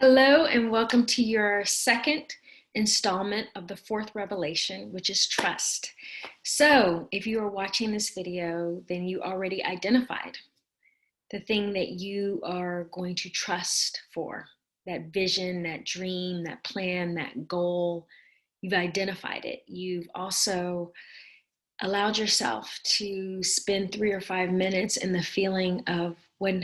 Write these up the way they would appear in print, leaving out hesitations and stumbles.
Hello, and welcome to your second installment of the fourth revelation, which is trust. So, if you are watching this video, then you already identified the thing that you are going to trust for, that vision, that dream, that plan, that goal. You've identified it. You've also allowed yourself to spend 3 or 5 minutes in the feeling of what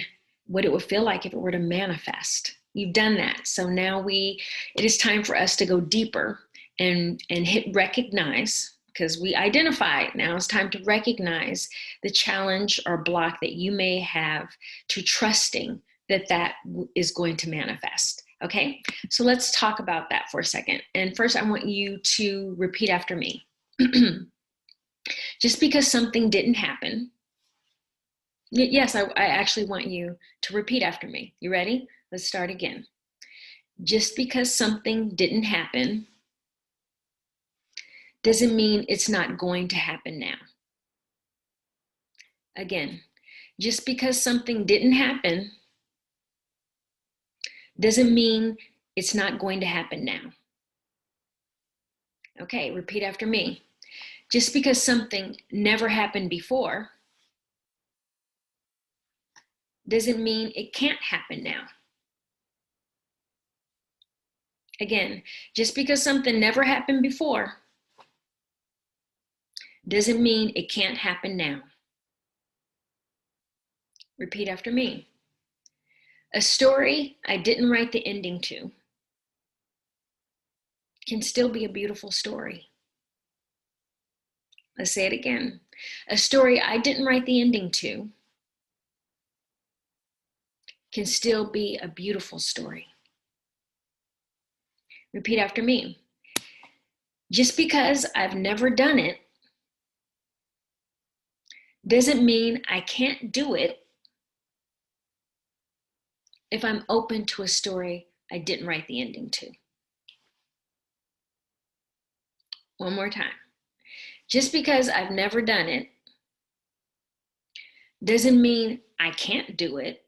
it would feel like if it were to manifest. You've done that. So now it is time for us to go deeper and hit recognize, because we identified. Now it's time to recognize the challenge or block that you may have to trusting that is going to manifest. Okay, so let's talk about that for a second. And first, I want you to repeat after me. Just because something didn't happen. Yes, I actually want you to repeat after me. You ready? Let's start again. Just because something didn't happen doesn't mean it's not going to happen now. Again, just because something didn't happen doesn't mean it's not going to happen now. Okay, repeat after me. Just because something never happened before doesn't mean it can't happen now. Again, just because something never happened before doesn't mean it can't happen now. Repeat after me. A story I didn't write the ending to can still be a beautiful story. Let's say it again. A story I didn't write the ending to can still be a beautiful story. Repeat after me. Just because I've never done it doesn't mean I can't do it if I'm open to a story I didn't write the ending to. One more time. Just because I've never done it doesn't mean I can't do it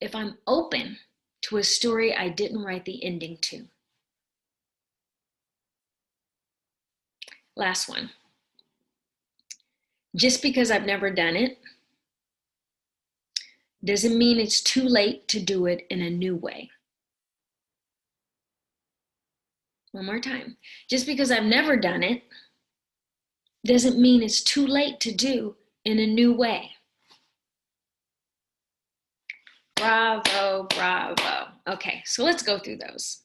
if I'm open to a story I didn't write the ending to. Last one. Just because I've never done it doesn't mean it's too late to do it in a new way. One more time. Just because I've never done it doesn't mean it's too late to do in a new way. Bravo, bravo. Okay, so let's go through those.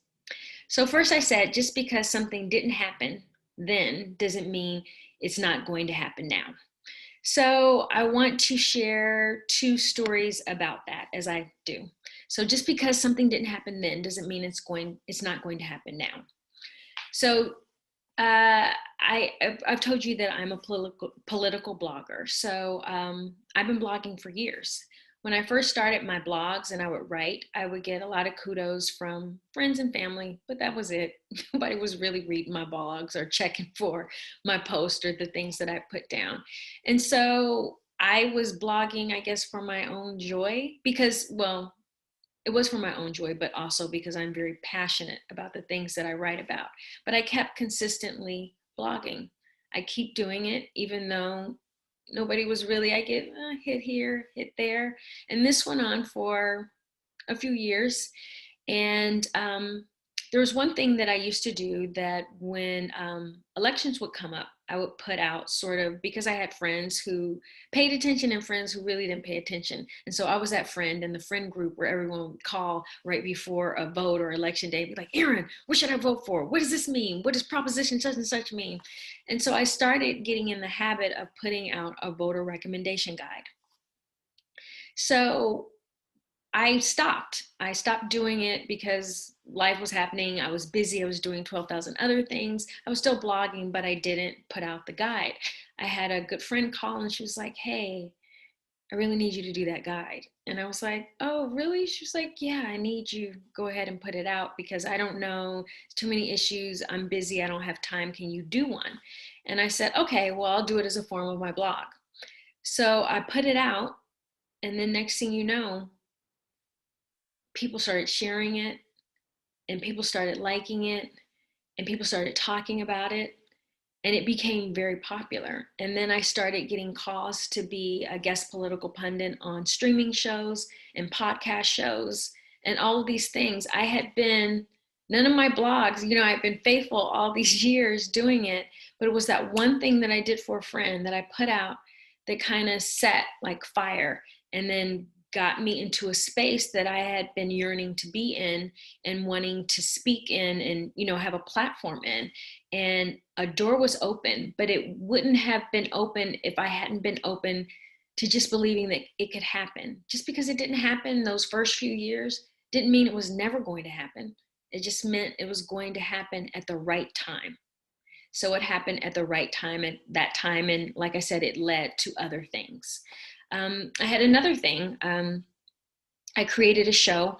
So first I said, just because something didn't happen then doesn't mean it's not going to happen now. So I want to share two stories about that, as I do. So just because something didn't happen then doesn't mean it's not going to happen now. So I've told you that I'm a political blogger. So I've been blogging for years. When I first started my blogs and I would write, I would get a lot of kudos from friends and family, but that was it. Nobody was really reading my blogs or checking for my post or the things that I put down. And so I was blogging, I guess, for my own joy because, well, it was for my own joy, but also because I'm very passionate about the things that I write about. But I kept consistently blogging. I keep doing it, even though nobody was really, I get hit here, hit there. And this went on for a few years. And there was one thing that I used to do that when elections would come up, I would put out sort of, because I had friends who paid attention and friends who really didn't pay attention. And so I was that friend in the friend group where everyone would call right before a vote or election day, be like, Erin, what should I vote for? What does this mean? What does proposition such and such mean? And so I started getting in the habit of putting out a voter recommendation guide. So I stopped. I stopped doing it because life was happening. I was busy. I was doing 12,000 other things. I was still blogging, but I didn't put out the guide. I had a good friend call and she was like, hey, I really need you to do that guide. And I was like, oh, really? She was like, yeah, I need you. Go ahead and put it out because I don't know. Too many issues. I'm busy. I don't have time. Can you do one? And I said, okay, well, I'll do it as a form of my blog. So I put it out. And then next thing you know, people started sharing it, and people started liking it, and people started talking about it, and it became very popular. And then I started getting calls to be a guest political pundit on streaming shows and podcast shows and all of these things. I had been, none of my blogs, I've been faithful all these years doing it, but it was that one thing that I did for a friend that I put out that kind of set like fire, and then got me into a space that I had been yearning to be in and wanting to speak in and, have a platform in. And a door was open, but it wouldn't have been open if I hadn't been open to just believing that it could happen. Just because it didn't happen those first few years didn't mean it was never going to happen. It just meant it was going to happen at the right time. So it happened at the right time at that time. And like I said, it led to other things. I had another thing. I created a show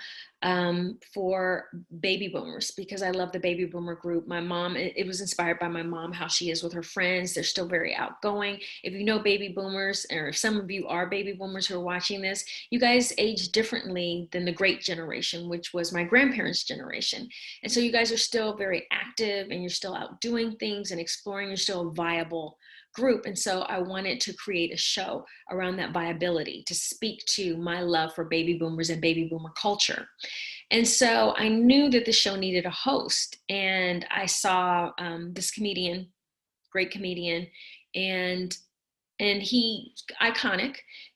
for baby boomers because I love the baby boomer group. My mom, it was inspired by my mom, how she is with her friends. They're still very outgoing. If you know baby boomers, or if some of you are baby boomers who are watching this, you guys age differently than the great generation, which was my grandparents' generation. And so you guys are still very active, and you're still out doing things and exploring. You're still a viable group. And so I wanted to create a show around that viability to speak to my love for baby boomers and baby boomer culture. And so I knew that the show needed a host, and I saw this comedian, great comedian, and he iconic.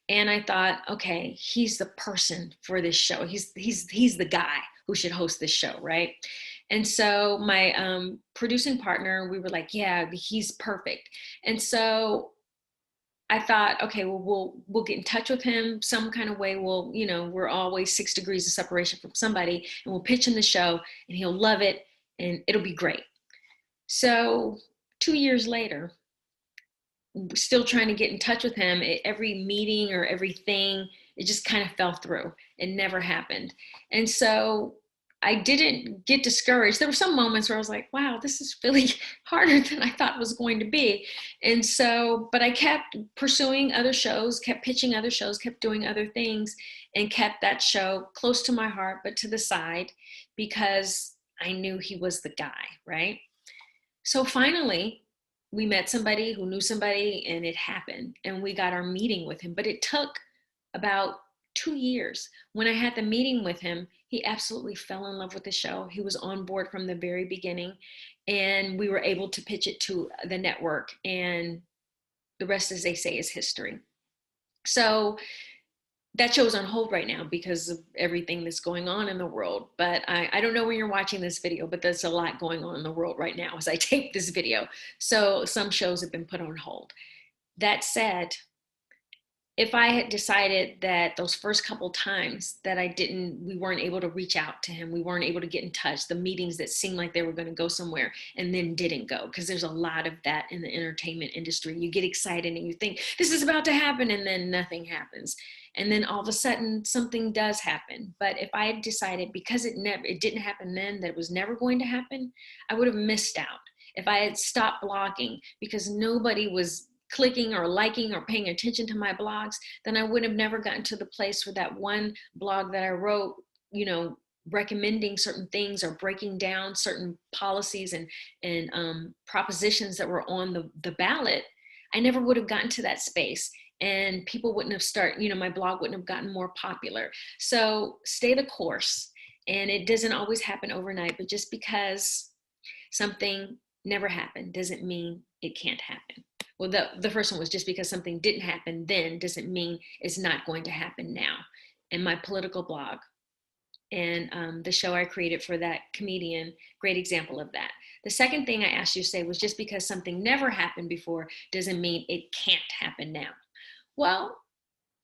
And I thought, okay, he's the person for this show. He's the guy who should host this show, right? And so my producing partner, we were like, yeah, he's perfect. And so I thought, okay, well, we'll get in touch with him some kind of way. We're always 6 degrees of separation from somebody, and we'll pitch him the show, and he'll love it, and it'll be great. So 2 years later, still trying to get in touch with him. Every meeting or everything, it just kind of fell through. It never happened. And so I didn't get discouraged. There were some moments where I was like, wow, this is really harder than I thought it was going to be. And so, but I kept pursuing other shows, kept pitching other shows, kept doing other things, and kept that show close to my heart, but to the side, because I knew he was the guy, right? So finally, we met somebody who knew somebody, and it happened. And we got our meeting with him. But it took about 2 years. When I had the meeting with him, he absolutely fell in love with the show. He was on board from the very beginning. And we were able to pitch it to the network. And the rest, as they say, is history. So that show's on hold right now because of everything that's going on in the world. But I don't know when you're watching this video, but there's a lot going on in the world right now as I tape this video. So some shows have been put on hold. That said, if I had decided that those first couple times that we weren't able to reach out to him, we weren't able to get in touch, the meetings that seemed like they were going to go somewhere and then didn't go, because there's a lot of that in the entertainment industry. You get excited and you think this is about to happen, and then nothing happens. And then all of a sudden something does happen. But if I had decided, because it didn't happen then, that it was never going to happen, I would have missed out. If I had stopped blogging because nobody was clicking or liking or paying attention to my blogs, then I would have never gotten to the place where that one blog that I wrote, recommending certain things or breaking down certain policies and propositions that were on the ballot. I never would have gotten to that space, and people wouldn't have my blog wouldn't have gotten more popular. So stay the course. And it doesn't always happen overnight, but just because something never happened doesn't mean it can't happen. Well, the first one was, just because something didn't happen then doesn't mean it's not going to happen now. And my political blog and the show I created for that comedian, great example of that. The second thing I asked you to say was, just because something never happened before doesn't mean it can't happen now. Well,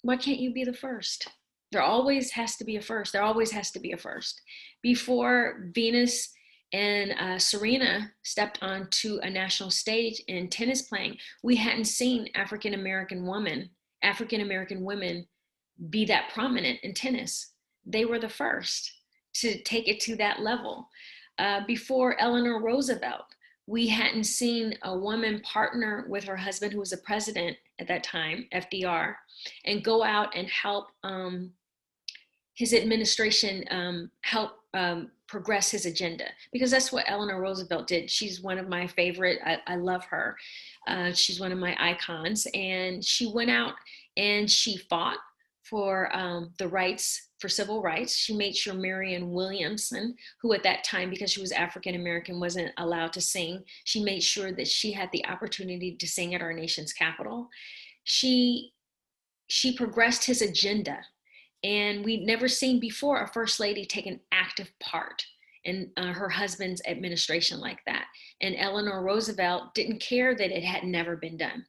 why can't you be the first? There always has to be a first. There always has to be a first. Before Venus and Serena stepped onto a national stage in tennis playing, we hadn't seen African-American women be that prominent in tennis. They were the first to take it to that level. Before Eleanor Roosevelt, we hadn't seen a woman partner with her husband, who was the president at that time, FDR, and go out and help his administration helped progress his agenda, because that's what Eleanor Roosevelt did. She's one of my favorite. I love her. She's one of my icons, and she went out and she fought for the rights, for civil rights. She made sure Marianne Williamson, who at that time, because she was African American, wasn't allowed to sing, she made sure that she had the opportunity to sing at our nation's capital. She she progressed his agenda, and we'd never seen before a first lady take an active part in her husband's administration like that. And Eleanor Roosevelt didn't care that it had never been done.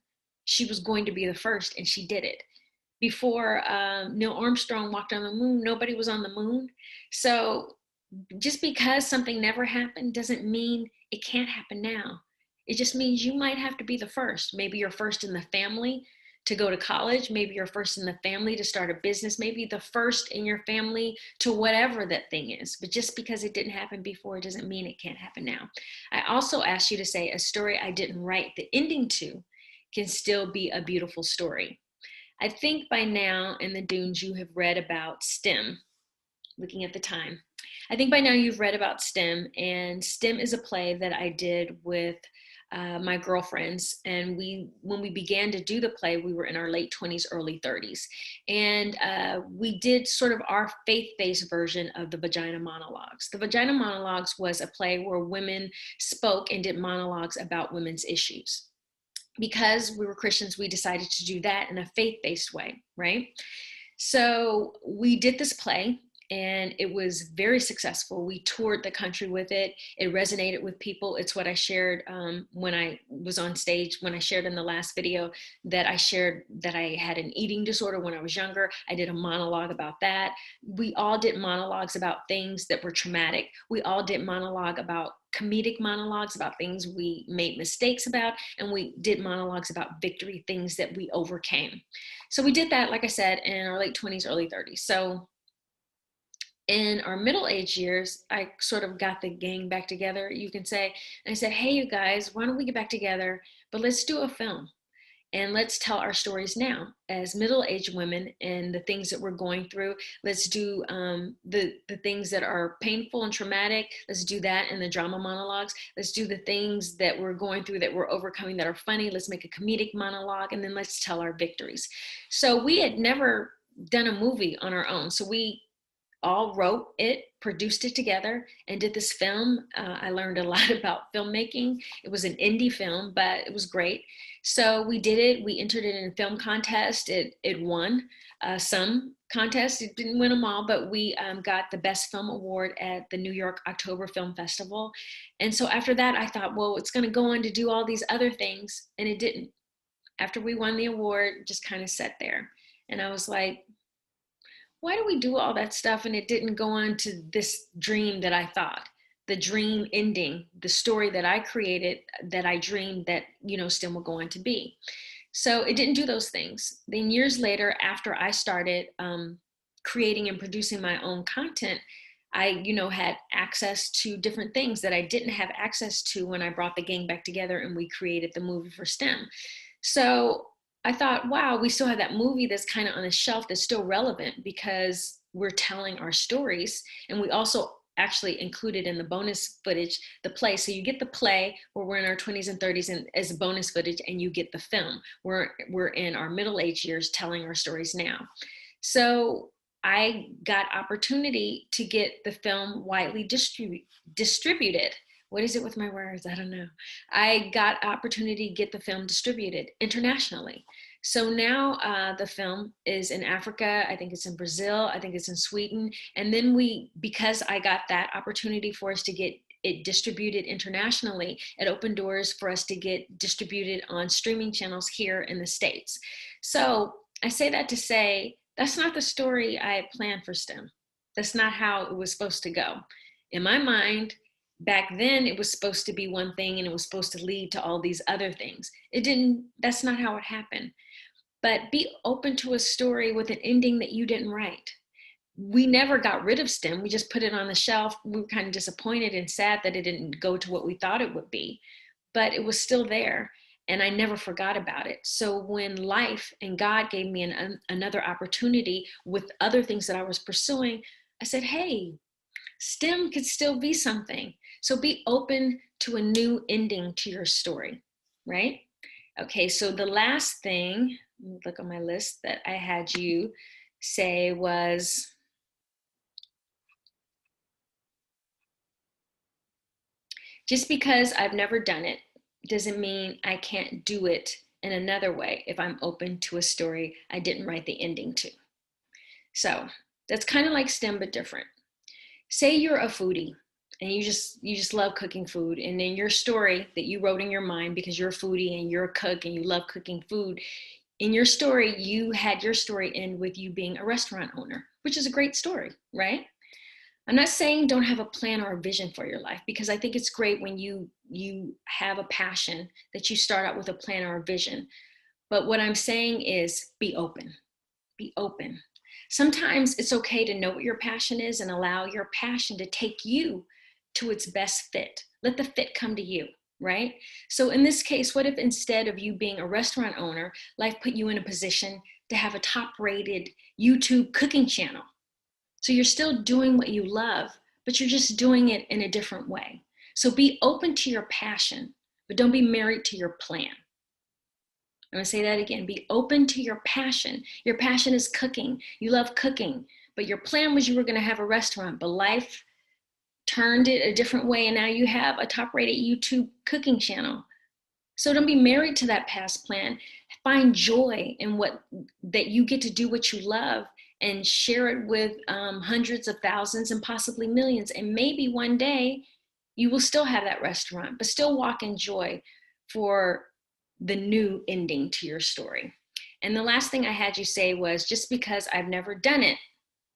She was going to be the first, and she did it. Before Neil Armstrong walked on the moon, nobody was on the moon. So just because something never happened doesn't mean it can't happen now. It just means you might have to be the first. Maybe you're first in the family to go to college. Maybe you're first in the family to start a business. Maybe the first in your family to whatever that thing is. But just because it didn't happen before doesn't mean it can't happen now. I also asked you to say a story I didn't write the ending to can still be a beautiful story. I think by now in the Dunes you have read about STEM, looking at the time. I think by now you've read about STEM, and STEM is a play that I did with my girlfriends. And when we began to do the play, we were in our late 20s, early 30s. And we did sort of our faith-based version of the Vagina Monologues. The Vagina Monologues was a play where women spoke and did monologues about women's issues. Because we were Christians, we decided to do that in a faith-based way, right? So we did this play, and it was very successful. We toured the country with it. It resonated with people. It's what I shared when I was on stage, when I shared in the last video that I shared that I had an eating disorder when I was younger. I did a monologue about that. We all did monologues about things that were traumatic. We all did monologue about comedic monologues about things we made mistakes about, and we did monologues about victory, things that we overcame. So we did that, like I said, in our late 20s, early 30s. So in our middle-aged years, I sort of got the gang back together, you can say. And I said, hey, you guys, why don't we get back together, but let's do a film. And let's tell our stories now as middle-aged women and the things that we're going through. Let's do the things that are painful and traumatic. Let's do that in the drama monologues. Let's do the things that we're going through that we're overcoming that are funny. Let's make a comedic monologue, and then let's tell our victories. So we had never done a movie on our own. So we all wrote it, produced it together, and did this film. I learned a lot about filmmaking. It was an indie film, but it was great. So we did it. We entered it in a film contest. It won some contests. It didn't win them all, but we got the Best Film Award at the New York October Film Festival. And so after that, I thought, well, it's going to go on to do all these other things, and it didn't. After we won the award, it just kind of sat there. And I was like, why do we do all that stuff and it didn't go on to this dream that I thought, the dream ending, the story that I created, that I dreamed that, STEM would go on to be. So it didn't do those things. Then years later, after I started creating and producing my own content, I, had access to different things that I didn't have access to when I brought the gang back together and we created the movie for STEM. So I thought, wow, we still have that movie that's kind of on the shelf that's still relevant because we're telling our stories. And we also actually included in the bonus footage the play. So you get the play where we're in our 20s and 30s and as bonus footage, and you get the film where we're in our middle-aged years telling our stories now. So I got opportunity to get the film widely distributed. What is it with my words? I don't know. I got opportunity to get the film distributed internationally. So now the film is in Africa. I think it's in Brazil. I think it's in Sweden. And then because I got that opportunity for us to get it distributed internationally, it opened doors for us to get distributed on streaming channels here in the States. So I say that to say, that's not the story I had planned for STEM. That's not how it was supposed to go. In my mind, back then it was supposed to be one thing and it was supposed to lead to all these other things. It didn't, that's not how it happened. But be open to a story with an ending that you didn't write. We never got rid of STEM. We just put it on the shelf. We were kind of disappointed and sad that it didn't go to what we thought it would be, but it was still there. and I never forgot about it. So when life and God gave me another opportunity with other things that I was pursuing, I said, hey, STEM could still be something. So be open to a new ending to your story, right? Okay, so the last thing, look on my list that I had you say was, just because I've never done it doesn't mean I can't do it in another way if I'm open to a story I didn't write the ending to. So that's kind of like STEM, but different. Say you're a foodie and you just love cooking food, and in your story that you wrote in your mind, because you're a foodie and you're a cook and you love cooking food, in your story you had your story end with you being a restaurant owner, which is a great story, right? I'm not saying don't have a plan or a vision for your life, because I think it's great when you have a passion that you start out with a plan or a vision. But what I'm saying is be open. Be open. Sometimes it's okay to know what your passion is and allow your passion to take you to its best fit. Let the fit come to you, right? So in this case, what if instead of you being a restaurant owner, life put you in a position to have a top-rated YouTube cooking channel? So you're still doing what you love, but you're just doing it in a different way. So be open to your passion, but don't be married to your plan. I'm gonna say that again. Be open to your passion. Your passion is cooking. You love cooking, but your plan was you were gonna have a restaurant, but life turned it a different way, and now you have a top-rated YouTube cooking channel. So don't be married to that past plan. Find joy in what that you get to do what you love and share it with hundreds of thousands and possibly millions. And maybe one day you will still have that restaurant, but still walk in joy for the new ending to your story. And the last thing I had you say was, just because I've never done it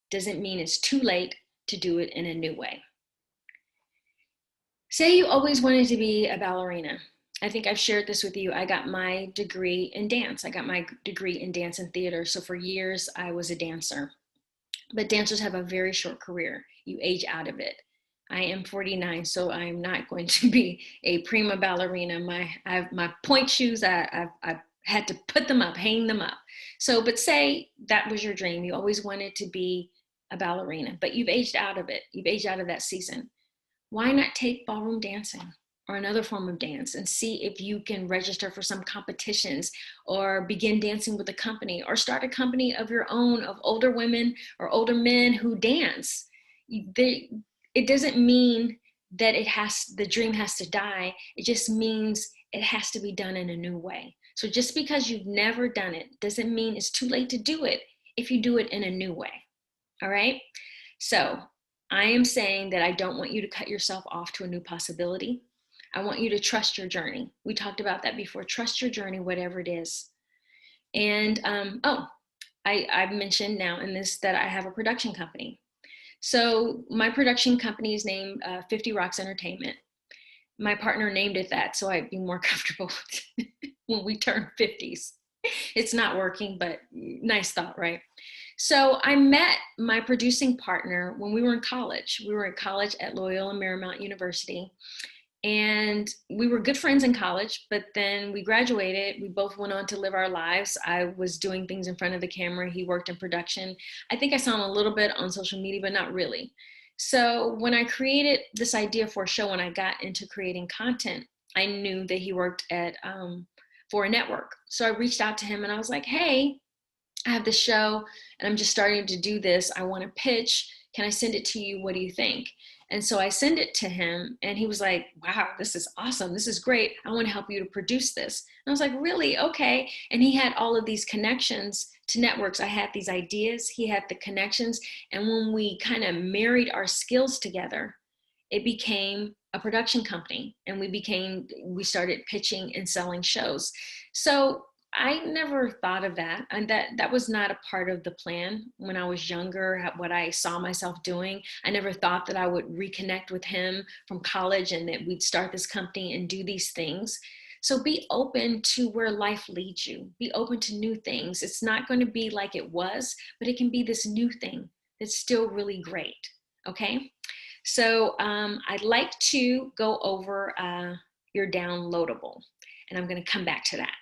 doesn't mean it's too late to do it in a new way. Say you always wanted to be a ballerina. I think I've shared this with you. I got my degree in dance. I got my degree in dance and theater. So for years, I was a dancer. But dancers have a very short career. You age out of it. I am 49, so I'm not going to be a prima ballerina. My point shoes, I've had to put them up, hang them up. So, but say that was your dream. You always wanted to be a ballerina, but you've aged out of it. You've aged out of that season. Why not take ballroom dancing or another form of dance and see if you can register for some competitions, or begin dancing with a company, or start a company of your own of older women or older men who dance? It doesn't mean that the dream has to die. It just means it has to be done in a new way. So just because you've never done it doesn't mean it's too late to do it if you do it in a new way. All right? So I am saying that I don't want you to cut yourself off to a new possibility. I want you to trust your journey. We talked about that before. Trust your journey, whatever it is. And I've mentioned now in this that I have a production company. So my production company is named 50 Rocks Entertainment. My partner named it that so I'd be more comfortable when we turn 50s. It's not working, but nice thought, right? So I met my producing partner when we were in college. We were in college at Loyola Marymount University, and we were good friends in college, but then we graduated. We both went on to live our lives. I was doing things in front of the camera. He worked in production. I think I saw him a little bit on social media, but not really. So when I created this idea for a show, when I got into creating content, I knew that he worked at for a network. So I reached out to him and I was like, hey, I have this show and I'm just starting to do this. I want to pitch. Can I send it to you? What do you think? And so I sent it to him and he was like, wow, this is awesome. This is great. I want to help you to produce this. And I was like, really? Okay. And he had all of these connections to networks. I had these ideas. He had the connections. And when we kind of married our skills together, it became a production company, and we started pitching and selling shows. So I never thought of that, and that was not a part of the plan when I was younger, what I saw myself doing. I never thought that I would reconnect with him from college and that we'd start this company and do these things. So be open to where life leads you. Be open to new things. It's not going to be like it was, but it can be this new thing that's still really great. Okay? So I'd like to go over your downloadable. and I'm going to come back to that.